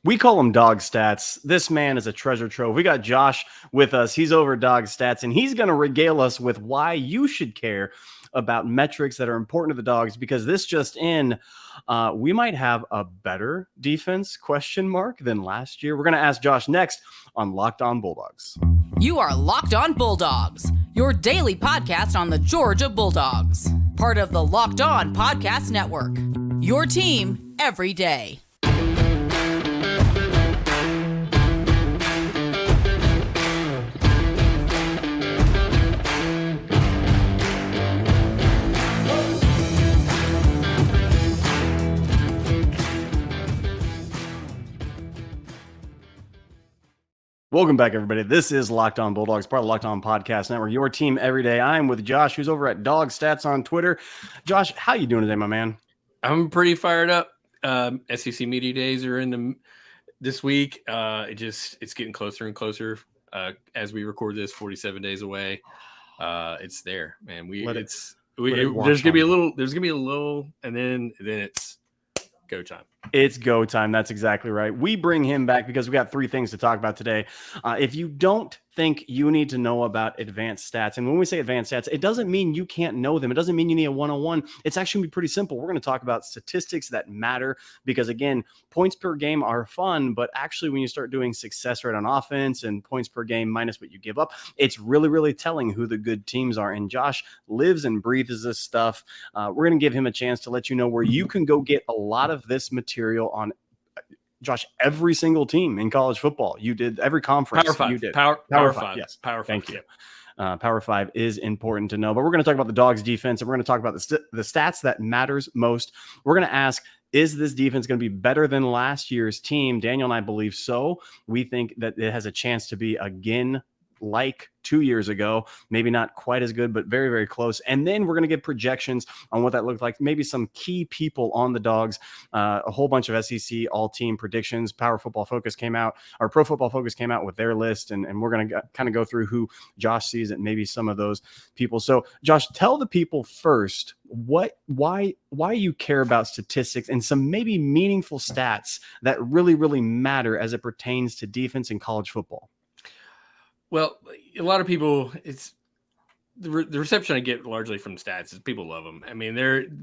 We call him Dog Stats. This man is a treasure trove. We got Josh with us. He's over Dog Stats, and he's going to regale us with why you should care about metrics that are important to the Dogs, because this just in, we might have a better defense than last year. We're going to ask Josh next on Locked On Bulldogs. You are Locked On Bulldogs, your daily podcast on the Georgia Bulldogs, part of the Locked On Podcast Network, your team every day. Welcome back, everybody. This is Locked On Bulldogs, part of the Locked On Podcast Network, your team every day. I'm with Josh, who's over at Dog Stats on Twitter. Josh, how you doing today, my man? I'm pretty fired up. SEC Media Days are this week. It's getting closer and closer as we record this. 47 days away. It's there, man. There's gonna be a little, and then it's go time. It's go time. That's exactly right. We bring him back because we got three things to talk about today. If you don't think you need to know about advanced stats, and when we say advanced stats, it doesn't mean you can't know them. It doesn't mean you need a 101. It's actually going to be pretty simple. We're going to talk about statistics that matter because, again, points per game are fun, but actually when you start doing success rate on offense and points per game minus what you give up, it's really, really telling who the good teams are. And Josh lives and breathes this stuff. We're going to give him a chance to let you know where you can go get a lot of this material on Josh, every single team in college football. You did every conference. Power 5. You did. Power 5. Yes. Power 5. Thank you. Power 5 is important to know, but we're going to talk about the Dogs defense, and we're going to talk about the stats that matters most. We're going to ask, is this defense going to be better than last year's team? Daniel and I believe so. We think that it has a chance to be again like 2 years ago, maybe not quite as good, but very, very close. And then we're going to get projections on what that looked like, maybe some key people on the Dogs, a whole bunch of SEC all-team predictions. Pro Football Focus came out with their list, and we're going to kind of go through who Josh sees and maybe some of those people. So, Josh, tell the people first why you care about statistics and some maybe meaningful stats that really, really matter as it pertains to defense in college football. Well, a lot of people, it's the reception I get largely from stats is people love them. I mean,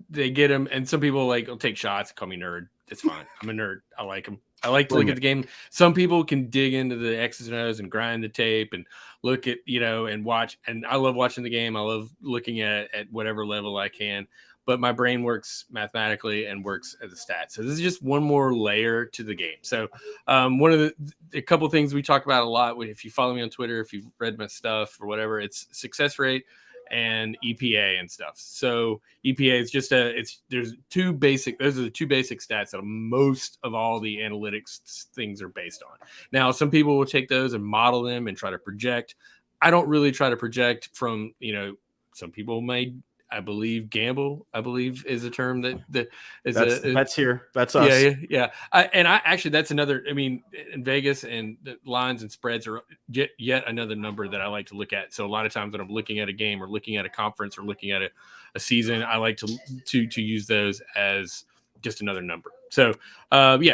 they get them, and some people will take shots and call me nerd. It's fine. I'm a nerd. I like them. I like to look at the game. Some people can dig into the X's and O's and grind the tape and look at, and watch. And I love watching the game. I love looking at whatever level I can. But my brain works mathematically and works as a stat. So this is just one more layer to the game. So one of a couple of things we talk about a lot, if you follow me on Twitter, if you've read my stuff or whatever, it's success rate and EPA and stuff. So EPA is just those are the two basic stats that most of all the analytics things are based on. Now, some people will take those and model them and try to project. I don't really try to project from, some people may, I believe gamble, is a term that is that's here. That's us. Yeah. That's another, in Vegas, and the lines and spreads are yet another number that I like to look at. So a lot of times when I'm looking at a game or looking at a conference or looking at a season, I like to use those as just another number. So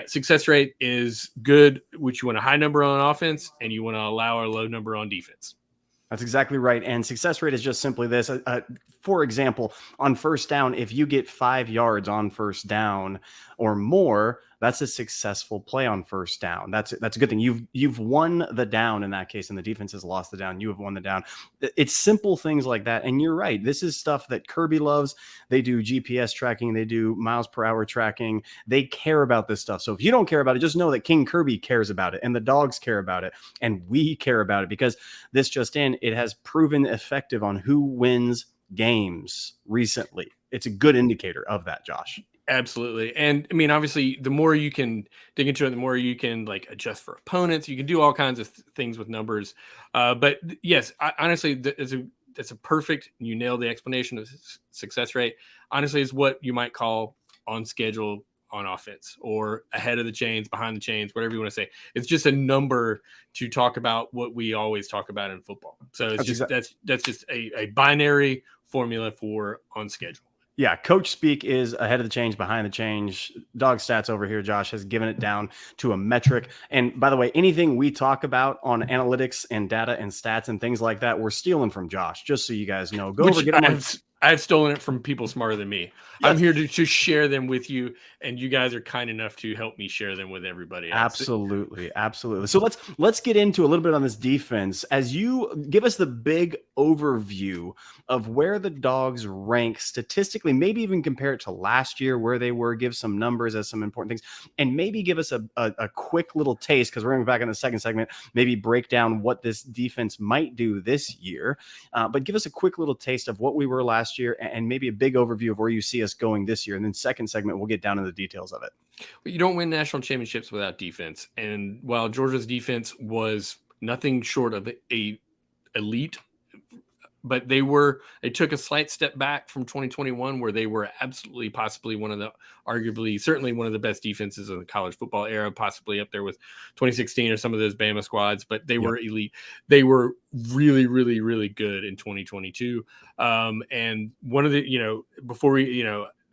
success rate is good, which you want a high number on offense and you want to allow a low number on defense. That's exactly right. And success rate is just simply this. For example, on first down, if you get 5 yards on first down or more, that's a successful play on first down. That's a good thing. You've won the down in that case, and the defense has lost the down. You have won the down. It's simple things like that. And you're right. This is stuff that Kirby loves. They do GPS tracking. They do miles per hour tracking. They care about this stuff. So if you don't care about it, just know that King Kirby cares about it, and the Dogs care about it, and we care about it, because this just in, it has proven effective on who wins games recently. It's a good indicator of that, Josh. Absolutely. And obviously the more you can dig into it, the more you can adjust for opponents. You can do all kinds of things with numbers. But yes, honestly, that's a perfect, you nailed the explanation of success rate. Honestly, is what you might call on schedule on offense, or ahead of the chains, behind the chains, whatever you want to say. It's just a number to talk about what we always talk about in football. So it's that's just a binary formula for on schedule. Yeah, coach speak is ahead of the change, behind the change. Dog stats over here, Josh, has given it down to a metric. And by the way, anything we talk about on analytics and data and stats and things like that, we're stealing from Josh, just so you guys know. Go over, get him I've stolen it from people smarter than me. Yes. I'm here to share them with you, and you guys are kind enough to help me share them with everybody else. Absolutely, absolutely. So let's get into a little bit on this defense as you give us the big overview of where the Dogs rank statistically, maybe even compare it to last year where they were, give some numbers as some important things, and maybe give us a quick little taste, because we're going to be back in the second segment, maybe break down what this defense might do this year. But give us a quick little taste of what we were last year and maybe a big overview of where you see us going this year. And then second segment, we'll get down into the details of it. But you don't win national championships without defense. And while Georgia's defense was nothing short of a elite, but they took a slight step back from 2021, where they were absolutely possibly certainly one of the best defenses of the college football era, possibly up there with 2016 or some of those Bama squads, but they were elite. They were really, really, really good in 2022. And one of the, before we,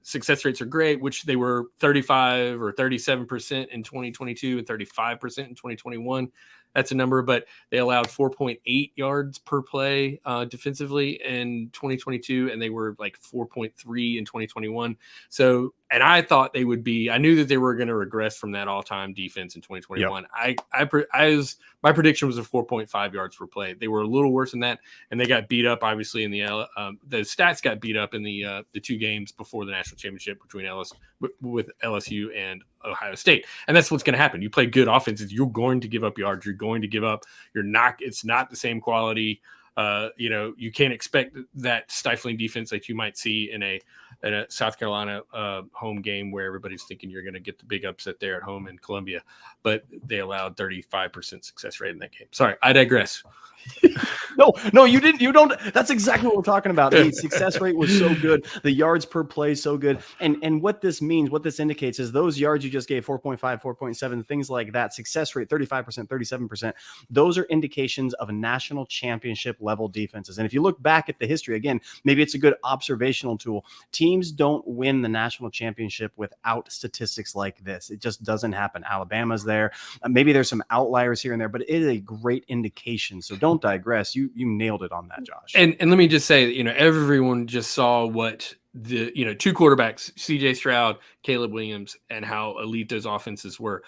success rates are great, which they were 35 or 37% in 2022 and 35% in 2021. That's a number, but they allowed 4.8 yards per play defensively in 2022, and they were like 4.3 in 2021. So, and I thought I knew that they were going to regress from that all-time defense in 2021. Yep. My prediction was a 4.5 yards per play. They were a little worse than that, and they got beat up, obviously, in the stats got beat up in the 2 games before the national championship between with LSU and Ohio State. And that's what's going to happen. You play good offenses, you're going to give up yards. You're going to give up. It's not the same quality. You can't expect that stifling defense that you might see in a South Carolina home game where everybody's thinking you're going to get the big upset there at home in Columbia, but they allowed 35% success rate in that game. Sorry, I digress. No, you didn't. You don't. That's exactly what we're talking about. The success rate was so good. The yards per play so good. And what this means, what this indicates is those yards you just gave, 4.5, 4.7, things like that, success rate, 35%, 37%. Those are indications of a national championship level defenses. And if you look back at the history, again, maybe it's a good observational tool. Teams don't win the national championship without statistics like this. It just doesn't happen. Alabama's there. Maybe there's some outliers here and there, but it is a great indication. So don't digress. You nailed it on that, Josh. And let me just say that, everyone just saw what the, 2 quarterbacks, CJ Stroud, Caleb Williams, and how elite those offenses were.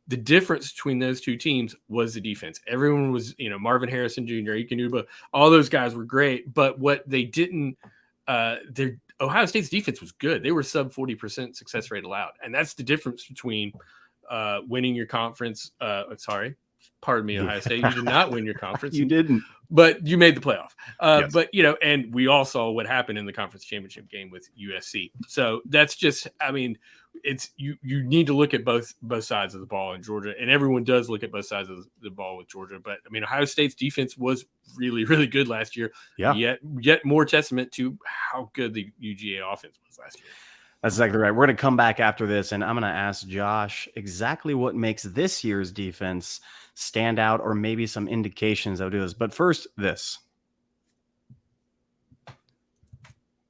The difference between those 2 teams was the defense. Everyone was, Marvin Harrison Jr., Ikanuba, all those guys were great. But what they didn't, their Ohio State's defense was good. They were sub 40% success rate allowed. And that's the difference between winning your conference. Pardon me, Ohio State. You did not win your conference. You didn't. But you made the playoff. Yes. But, and we all saw what happened in the conference championship game with USC. So that's just, it's you need to look at both sides of the ball in Georgia. And everyone does look at both sides of the ball with Georgia. But, Ohio State's defense was really, really good last year. Yeah. Yet more testament to how good the UGA offense was last year. That's exactly right. We're going to come back after this, and I'm going to ask Josh exactly what makes this year's defense stand out, or maybe some indications that would do this. But first, this.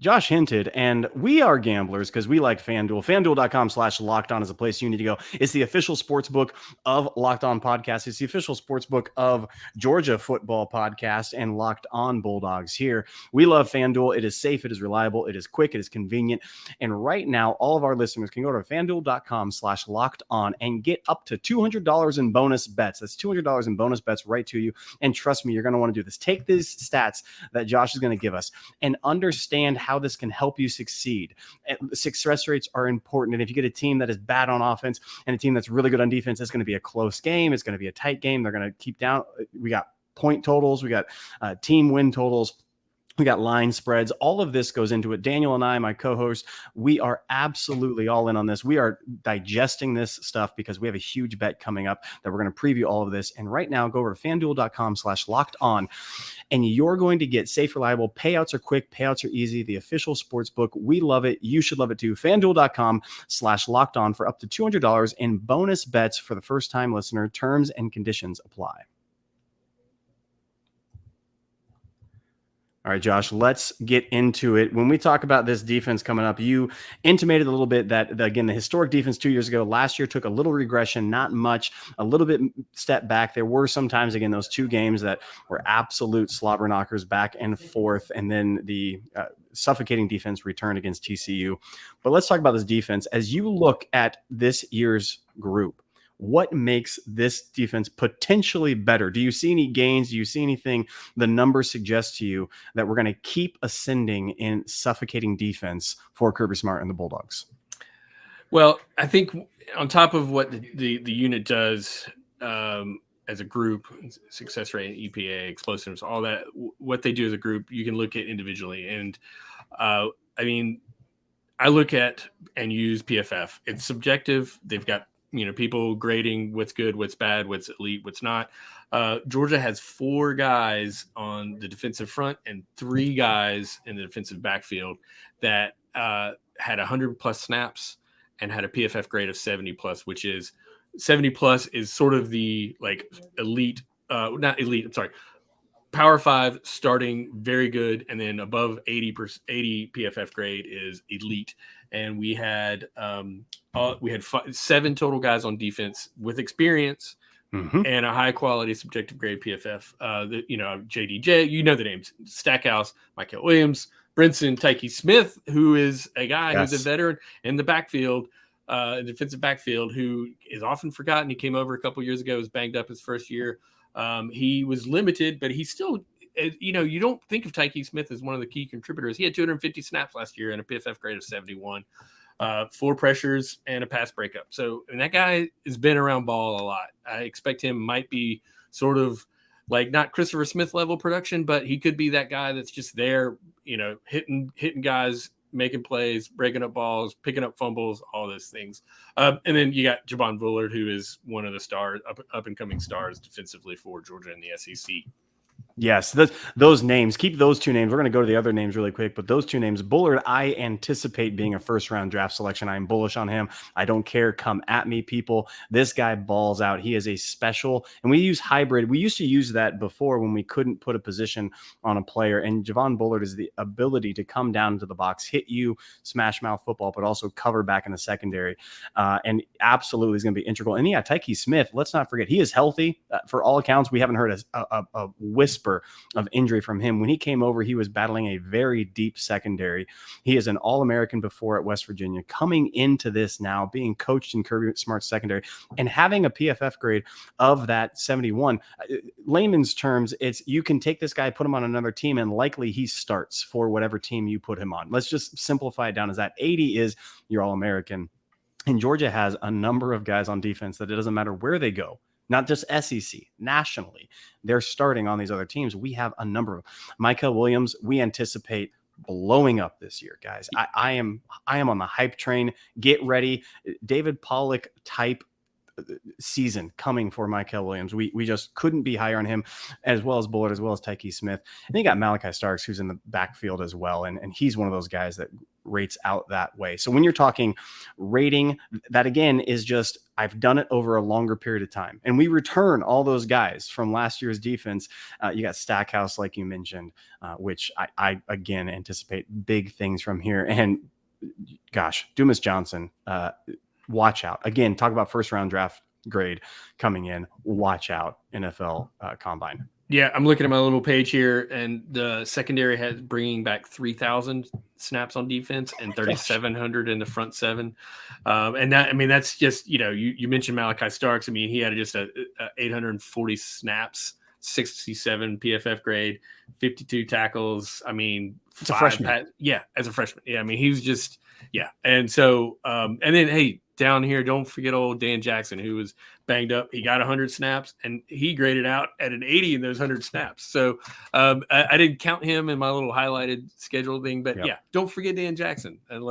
Josh hinted, and we are gamblers because we like FanDuel. FanDuel.com/lockedon is a place you need to go. It's the official sports book of Locked On Podcast. It's the official sports book of Georgia Football Podcast and Locked On Bulldogs here. We love FanDuel. It is safe. It is reliable. It is quick. It is convenient. And right now, all of our listeners can go to FanDuel.com/lockedon and get up to $200 in bonus bets. That's $200 in bonus bets right to you. And trust me, you're going to want to do this. Take these stats that Josh is going to give us and understand how this can help you succeed. Success rates are important. And if you get a team that is bad on offense and a team that's really good on defense, it's going to be a close game. It's going to be a tight game. They're going to keep down. We got point totals. We got team win totals. We got line spreads. All of this goes into it. Daniel and I, my co-host, we are absolutely all in on this. We are digesting this stuff because we have a huge bet coming up that we're going to preview all of this. And right now, go over to FanDuel.com/lockedon, and you're going to get safe, reliable. Payouts are quick. Payouts are easy. The official sports book. We love it. You should love it too. FanDuel.com/lockedon for up to $200 in bonus bets for the first-time listener. Terms and conditions apply. All right, Josh, let's get into it. When we talk about this defense coming up, you intimated a little bit that, again, the historic defense 2 years ago, last year took a little regression, not much, a little bit step back. There were sometimes, again, those 2 games that were absolute slobber knockers back and forth, and then the suffocating defense returned against TCU. But let's talk about this defense. As you look at this year's group, what makes this defense potentially better? Do you see any gains? Do you see anything the numbers suggest to you that we're going to keep ascending in suffocating defense for Kirby Smart and the Bulldogs? Well, I think on top of what the unit does as a group, success rate, EPA, explosives, all that, what they do as a group, you can look at individually. And I mean, I look at and use PFF. It's subjective. They've got people grading what's good, what's bad, what's elite, what's not. Georgia has 4 guys on the defensive front and 3 guys in the defensive backfield that had 100+ snaps and had a PFF grade of 70+, which is 70+ is sort of the like elite, not elite, I'm sorry, Power 5 starting very good, and then above 80 PFF grade is elite. And we had 7 total guys on defense with experience and a high quality subjective grade PFF. JDJ, the names: Stackhouse, Michael Williams, Brinson, Tyke Smith, who is a guy who's a veteran in the backfield, defensive backfield, who is often forgotten. He came over a couple years ago, was banged up his first year. He was limited, but he still, you don't think of Tyke Smith as one of the key contributors. He had 250 snaps last year and a PFF grade of 71, 4 pressures and a pass breakup. So, and that guy has been around ball a lot. I expect him might be sort of like not Christopher Smith level production, but he could be that guy that's just there, hitting guys, making plays, breaking up balls, picking up fumbles, all those things. And then you got Javon Bullard, who is one of the stars, up and coming stars defensively for Georgia in the SEC. Yes, those names, keep those 2 names. We're going to go to the other names really quick, but those 2 names, Bullard, I anticipate being a first-round draft selection. I'm bullish on him. I don't care. Come at me, people. This guy balls out. He is a special, and we use hybrid. We used to use that before when we couldn't put a position on a player, and Javon Bullard is the ability to come down into the box, hit you, smash mouth football, but also cover back in the secondary, and absolutely is going to be integral. And yeah, Tyke Smith, let's not forget, he is healthy. For all accounts, we haven't heard a whisper of injury from him. When he came over, he was battling a very deep secondary. He is an All-American before at West Virginia, coming into this now, being coached in Kirby Smart's secondary and having a PFF grade of that 71. Layman's terms, it's you can take this guy, put him on another team, and likely he starts for whatever team you put him on. Let's just simplify it down as that. 80 is your All-American. And Georgia has a number of guys on defense that it doesn't matter where they go, not just SEC, nationally, they're starting on these other teams. We have a number of Michael Williams. We anticipate blowing up this year, guys. I am on the hype train. Get ready. David Pollock type season coming for Michael Williams. We just couldn't be higher on him, as well as Bullard, as well as Tyke Smith. And they got Malachi Starks, who's in the backfield as well. And he's one of those guys that rates out that way. So when you're talking rating, that again is just, I've done it over a longer period of time. And we return all those guys from last year's defense. You got Stackhouse, like you mentioned, which I again anticipate big things from here. And gosh, Dumas Johnson, watch out. Again, talk about first round draft grade coming in. Watch out, NFL Combine. Yeah, I'm looking at my little page here, and the secondary has bringing back 3,000 snaps on defense and 3,700 in the front 7. And that, I mean, that's just, you mentioned Malachi Starks. I mean, he had just a 840 snaps, 67 PFF grade, 52 tackles. I mean, it's a freshman. As a freshman. Yeah, I mean, he was just, And so, and then, hey, down here, don't forget old Dan Jackson, who was banged up. He got 100 snaps, and he graded out at an 80 in those 100 snaps. So I didn't count him in my little highlighted schedule thing. But, don't forget Dan Jackson. And,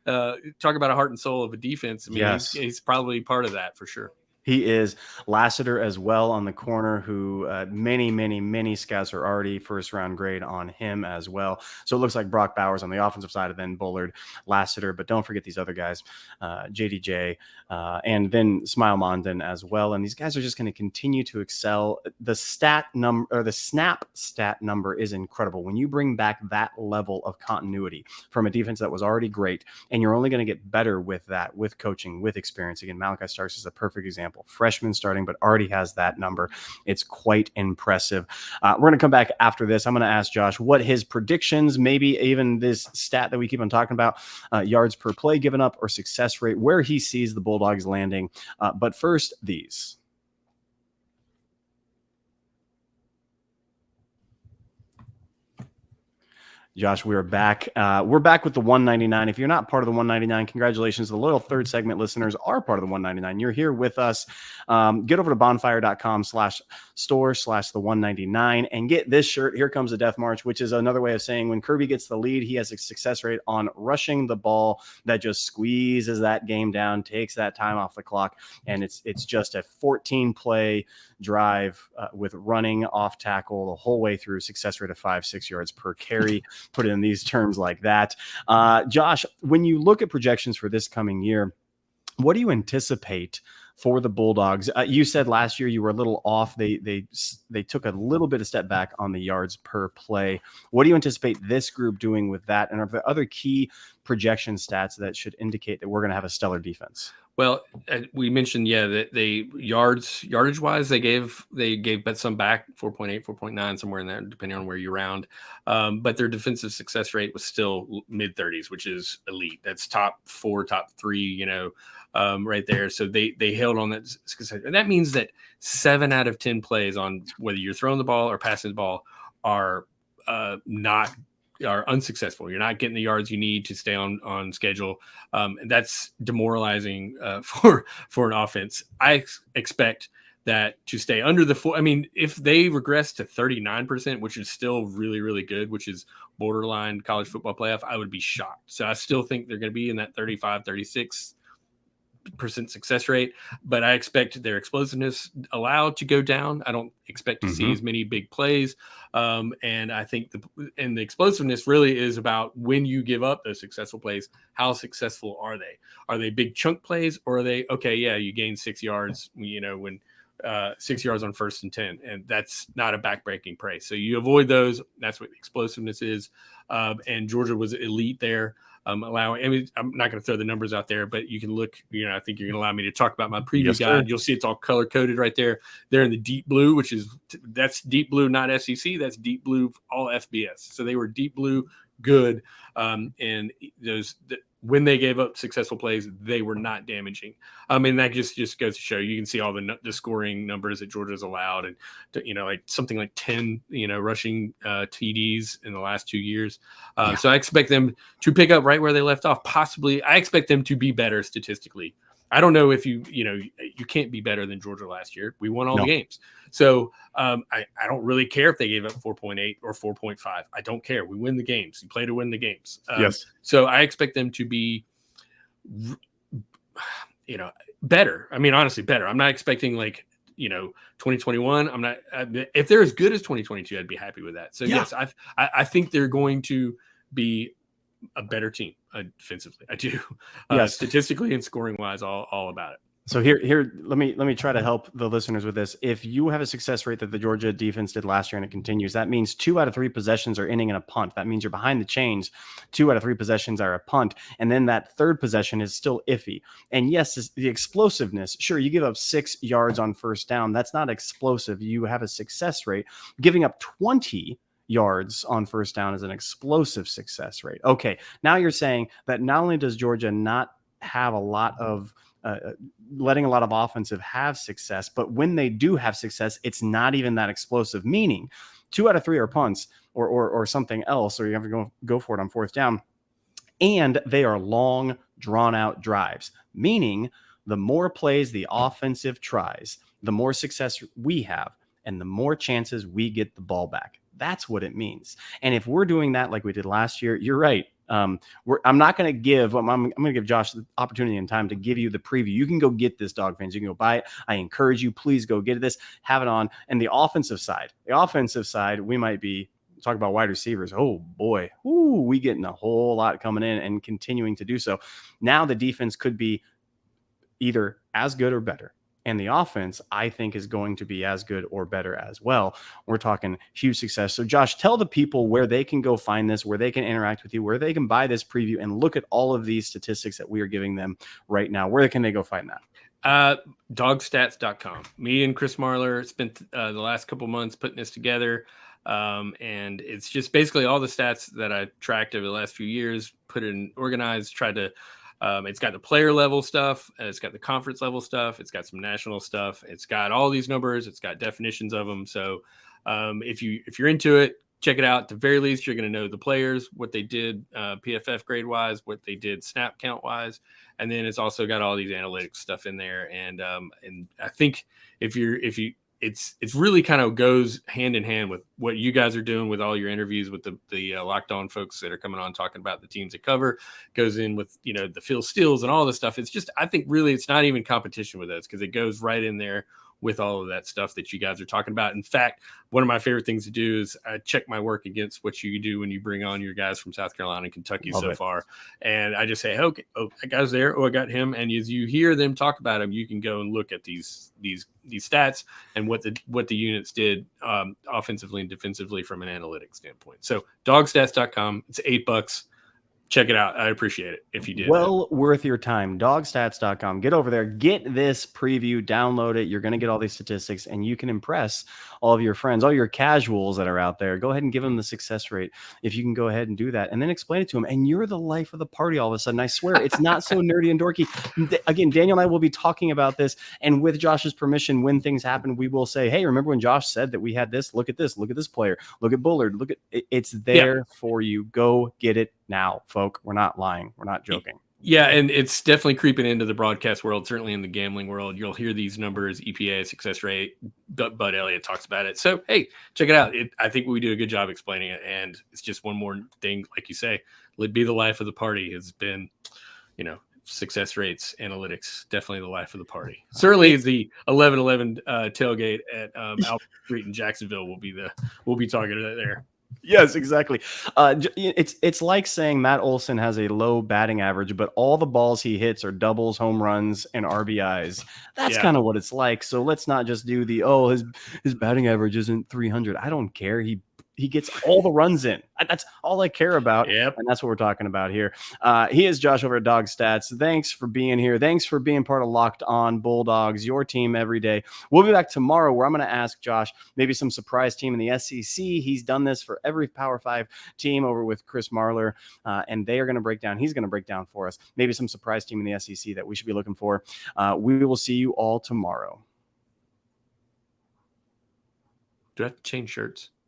talk about a heart and soul of a defense. I mean, he's probably part of that for sure. He is. Lassiter as well on the corner, who many scouts are already first round grade on him as well. So it looks like Brock Bowers on the offensive side, and then Bullard, Lassiter, but don't forget these other guys, JDJ, and then Smile Mondon as well. And these guys are just going to continue to excel. The snap stat number is incredible. When you bring back that level of continuity from a defense that was already great, and you're only going to get better with that, with coaching, with experience. Again, Malachi Starks is a perfect example. Freshman starting, but already has that number. It's quite impressive. We're going to come back after this. I'm going to ask Josh what his predictions, maybe even this stat that we keep on talking about, yards per play given up or success rate, where he sees the Bulldogs landing. But first, these. Josh, we're back. We're back with the 199. If you're not part of the 199, congratulations. The loyal third segment listeners are part of the 199. You're here with us. Get over to bonfire.com/store/the 199 and get this shirt. Here comes the Death March, which is another way of saying when Kirby gets the lead, he has a success rate on rushing the ball that just squeezes that game down, takes that time off the clock. And it's just a 14-play drive with running off tackle the whole way through, success rate of 5-6 yards per carry. Put it in these terms like that. Josh, when you look at projections for this coming year, what do you anticipate for the Bulldogs? You said last year you were a little off. They took a little bit of step back on the yards per play. What do you anticipate this group doing with that? And are there other key projection stats that should indicate that we're going to have a stellar defense? Well, we mentioned, that they yardage wise, they gave some back, 4.8, 4.9, somewhere in there, depending on where you round. But their defensive success rate was still mid 30s, which is elite. That's top 4, top 3, right there. So they held on that success. And that means that 7 out of 10 plays on whether you're throwing the ball or passing the ball are unsuccessful. You're not getting the yards you need to stay on schedule. And that's demoralizing for an offense. I expect that to stay under the 4. I mean, if they regress to 39%, which is still really, really good, which is borderline college football playoff, I would be shocked. So I still think they're going to be in that 35, 36% success rate, but I expect their explosiveness allowed to go down. I don't expect to see as many big plays. And I think the explosiveness really is about when you give up those successful plays, how successful are they? Are they big chunk plays, or are they, you gain 6 yards, when 6 yards on 1st and 10, and that's not a backbreaking play. So you avoid those. That's what the explosiveness is. And Georgia was elite there. I'm not going to throw the numbers out there, but you can look, I think you're going to allow me to talk about my preview guide. You'll see it's all color coded right there. They're in the deep blue, that's deep blue, not SEC. That's deep blue, all FBS. So they were deep blue, good. And when they gave up successful plays, they were not damaging. That just goes to show. You can see all the scoring numbers that Georgia's allowed, and like something like 10 rushing TDs in the last 2 years. So I expect them to pick up right where they left off. Possibly, I expect them to be better statistically. I don't know if you can't be better than Georgia last year. We won all the games. So I don't really care if they gave up 4.8 or 4.5. I don't care. We win the games. You play to win the games. Yes. So I expect them to be, better. Honestly, better. I'm not expecting 2021. I'm not. If they're as good as 2022, I'd be happy with that. So yes, I think they're going to be a better team defensively. I do. Statistically and scoring wise, all about it. So here, let me try to help the listeners with this. If you have a success rate that the Georgia defense did last year and it continues, that means 2 out of 3 possessions are ending in a punt. That means you're behind the chains. 2 out of 3 possessions are a punt. And then that third possession is still iffy. And yes, the explosiveness, sure, you give up 6 yards on first down. That's not explosive. You have a success rate. Giving up 20 yards on first down is an explosive success rate. Okay, now you're saying that not only does Georgia not have a lot of letting a lot of offensive have success, but when they do have success, it's not even that explosive, meaning 2 out of 3 are punts or something else, or you have to go for it on fourth down. And they are long, drawn out drives, meaning the more plays the offensive tries, the more success we have and the more chances we get the ball back. That's what it means. And if we're doing that like we did last year, you're right. I'm not going to give. I'm going to give Josh the opportunity and time to give you the preview. You can go get this, Dog fans. You can go buy it. I encourage you. Please go get this. Have it on. And the offensive side, we might be talk about wide receivers. Oh boy, we getting a whole lot coming in and continuing to do so. Now the defense could be either as good or better. And the offense, I think, is going to be as good or better as well. We're talking huge success. So, Josh, tell the people where they can go find this, where they can interact with you, where they can buy this preview and look at all of these statistics that we are giving them right now. Where can they go find that? Dogstats.com. Me and Chris Marler spent the last couple months putting this together. And it's just basically all the stats that I tracked over the last few years, put it in organized, tried to it's got the player level stuff. It's got the conference level stuff. It's got some national stuff. It's got all these numbers. It's got definitions of them. So if you're into it, check it out. At the very least, you're going to know the players, what they did PFF grade wise, what they did snap count wise, and then it's also got all these analytics stuff in there. And I think it's really kind of goes hand in hand with what you guys are doing with all your interviews with the Locked On folks that are coming on talking about the teams that cover, goes in with, the Phil Steele's and all this stuff. It's just, I think really it's not even competition with us because it goes right in there with all of that stuff that you guys are talking about. In fact, one of my favorite things to do is I check my work against what you do when you bring on your guys from South Carolina and Kentucky far. And I just say, okay, that guy's there. Oh, I got him. And as you hear them talk about him, you can go and look at these stats and what the units did offensively and defensively from an analytics standpoint. So dogstats.com, it's $8. Check it out. I appreciate it if you did. Well worth your time. Dogstats.com. Get over there. Get this preview. Download it. You're going to get all these statistics, and you can impress all of your friends, all your casuals that are out there. Go ahead and give them the success rate if you can go ahead and do that, and then explain it to them. And you're the life of the party all of a sudden. I swear, it's not so nerdy and dorky. Again, Daniel and I will be talking about this, and with Josh's permission, when things happen, we will say, hey, remember when Josh said that we had this? Look at this. Look at this player. Look at Bullard. Look at it. It's there for you. Go get it now, folk. We're not lying. We're not joking. Yeah, and it's definitely creeping into the broadcast world, certainly in the gambling world. You'll hear these numbers, EPA, success rate. Bud Elliott talks about it. So, hey, check it out. I think we do a good job explaining it, and it's just one more thing, like you say, be the life of the party has been, success rates, analytics, definitely the life of the party. Certainly the 11-11 tailgate at Albert Street in Jacksonville we'll be targeted there. Yes, exactly. It's like saying Matt Olson has a low batting average, but all the balls he hits are doubles, home runs, and RBIs. That's kind of what it's like. So let's not just do his batting average isn't 300. I don't care. He gets all the runs in. That's all I care about. Yep. And that's what we're talking about here. He is Josh over at Dog Stats. Thanks for being here. Thanks for being part of Locked On Bulldogs, your team every day. We'll be back tomorrow where I'm going to ask Josh maybe some surprise team in the SEC. He's done this for every Power 5 team over with Chris Marler, and they are going to break down. He's going to break down for us maybe some surprise team in the SEC that we should be looking for. We will see you all tomorrow. Do I have to change shirts?